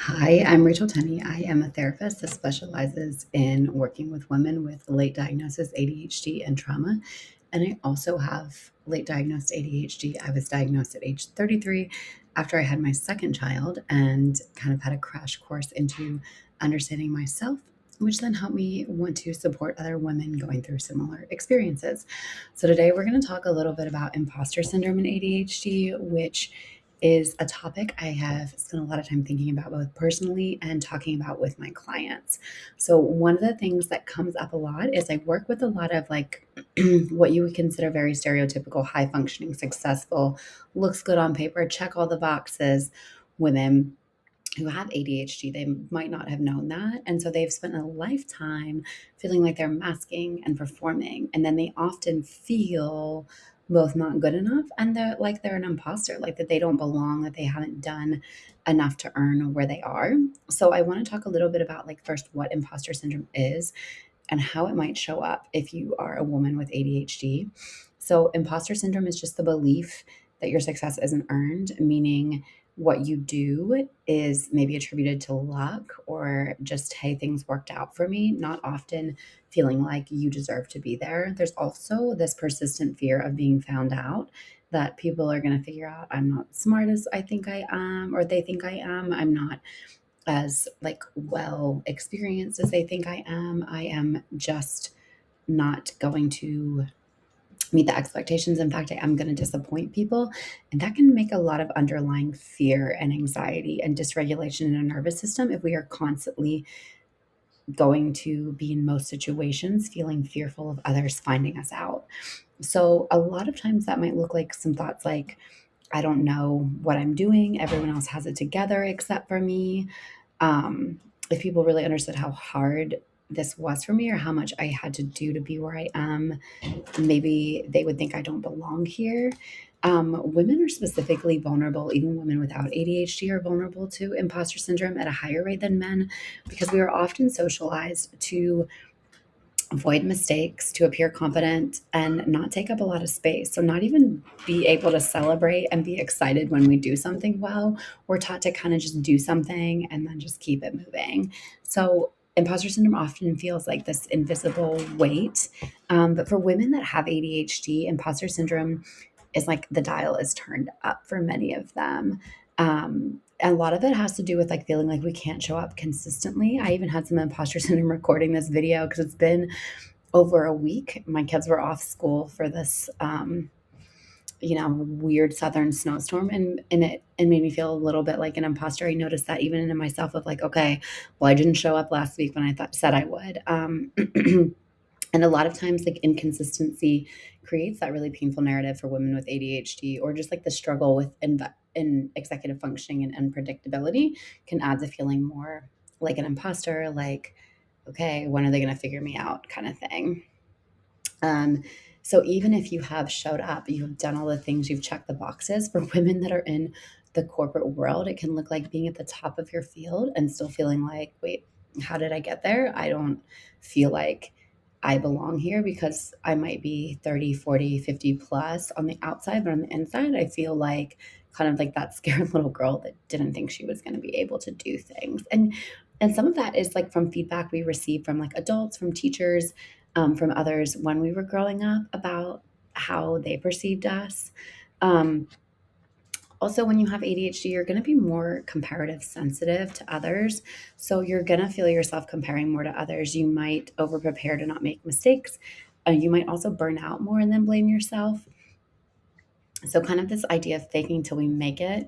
Hi, I'm Rachel Tenney. I am a therapist that specializes in working with women with late diagnosis ADHD and trauma. And I also have late diagnosed ADHD. I was diagnosed at age 33 after I had my second child and kind of had a crash course into understanding myself, which then helped me want to support other women going through similar experiences. So today we're going to talk a little bit about imposter syndrome and ADHD, which is a topic I have spent a lot of time thinking about both personally and talking about with my clients. So, one of the things that comes up a lot is I work with a lot of what you would consider very stereotypical, high functioning, successful, looks good on paper, check all the boxes women who have ADHD. They might not have known that. And so they've spent a lifetime feeling like they're masking and performing. And then they often feel both not good enough and they're an imposter, like that they don't belong, that they haven't done enough to earn where they are. So I want to talk a little bit about like first what imposter syndrome is and how it might show up if you are a woman with ADHD. So imposter syndrome is just the belief that your success isn't earned, meaning what you do is maybe attributed to luck or just, hey, things worked out for me, not often feeling like you deserve to be there. There's also this persistent fear of being found out, that people are going to figure out I'm not smart as I think I am, or they think I am. I'm not as like well experienced as they think I am. I am just not going to meet the expectations. In fact, I am going to disappoint people. And that can make a lot of underlying fear and anxiety and dysregulation in our nervous system if we are constantly going to be in most situations feeling fearful of others finding us out. So, a lot of times that might look like some thoughts like, I don't know what I'm doing. Everyone else has it together except for me. If people really understood how hard this was for me or how much I had to do to be where I am, maybe they would think I don't belong here. Women are specifically vulnerable, even women without ADHD are vulnerable to imposter syndrome at a higher rate than men because we are often socialized to avoid mistakes, to appear confident, and not take up a lot of space. So, not even be able to celebrate and be excited when we do something well. We're taught to kind of just do something and then just keep it moving. So, imposter syndrome often feels like this invisible weight. But for women that have ADHD, imposter syndrome is like the dial is turned up for many of them. A lot of it has to do with like feeling like we can't show up consistently. I even had some imposter syndrome recording this video because it's been over a week. My kids were off school for this, weird southern snowstorm, and it made me feel a little bit like an imposter. I noticed that even in myself of like, okay, well, I didn't show up last week when I said I would. And a lot of times, like inconsistency creates that really painful narrative for women with ADHD, or just like the struggle with in executive functioning and unpredictability can add to feeling more like an imposter, like, okay, when are they going to figure me out kind of thing. Um, so even if you have showed up, you've done all the things, you've checked the boxes for women that are in the corporate world, it can look like being at the top of your field and still feeling like, wait, how did I get there? I don't feel like I belong here because I might be 30, 40, 50 plus on the outside, but on the inside, I feel like kind of like that scared little girl that didn't think she was going to be able to do things. And some of that is like from feedback we receive from like adults, from teachers, from others when we were growing up about how they perceived us. Um, Also, when you have ADHD, you're going to be more comparative sensitive to others. So you're going to feel yourself comparing more to others. You might over prepare to not make mistakes. You might also burn out more and then blame yourself. So, kind of this idea of faking till we make it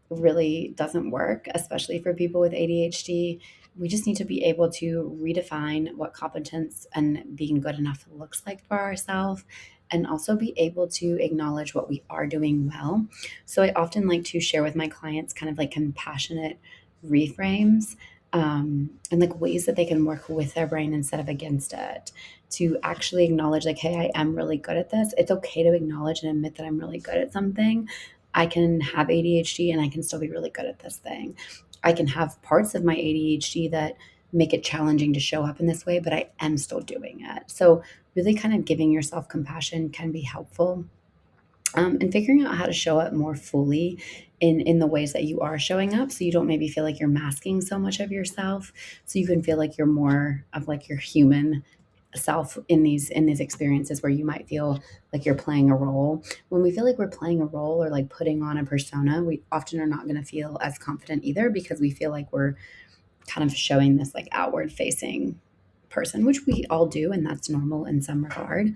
really doesn't work, especially for people with ADHD. We just need to be able to redefine what competence and being good enough looks like for ourselves, and also be able to acknowledge what we are doing well. So I often like to share with my clients kind of like compassionate reframes, and like ways that they can work with their brain instead of against it, to actually acknowledge like, hey, I am really good at this. It's okay to acknowledge and admit that I'm really good at something. I can have ADHD and I can still be really good at this thing. I can have parts of my ADHD that make it challenging to show up in this way, but I am still doing it. So, really kind of giving yourself compassion can be helpful. and figuring out how to show up more fully in the ways that you are showing up, so you don't maybe feel like you're masking so much of yourself, so you can feel like you're more of like your human self in these experiences where you might feel like you're playing a role. When we feel like we're playing a role or like putting on a persona, we often are not going to feel as confident either, because we feel like we're kind of showing this like outward facing person, which we all do, and that's normal in some regard.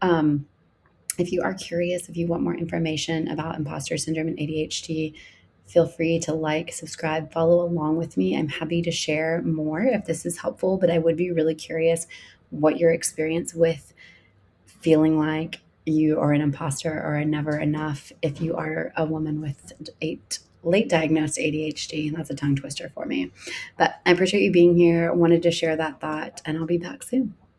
um, if you are curious, if you want more information about imposter syndrome and ADHD, feel free to like, subscribe, follow along with me. I'm happy to share more if this is helpful, but I would be really curious what your experience with feeling like you are an imposter or a never enough if you are a woman with late diagnosed ADHD. And that's a tongue twister for me. But I appreciate you being here. Wanted to share that thought, and I'll be back soon.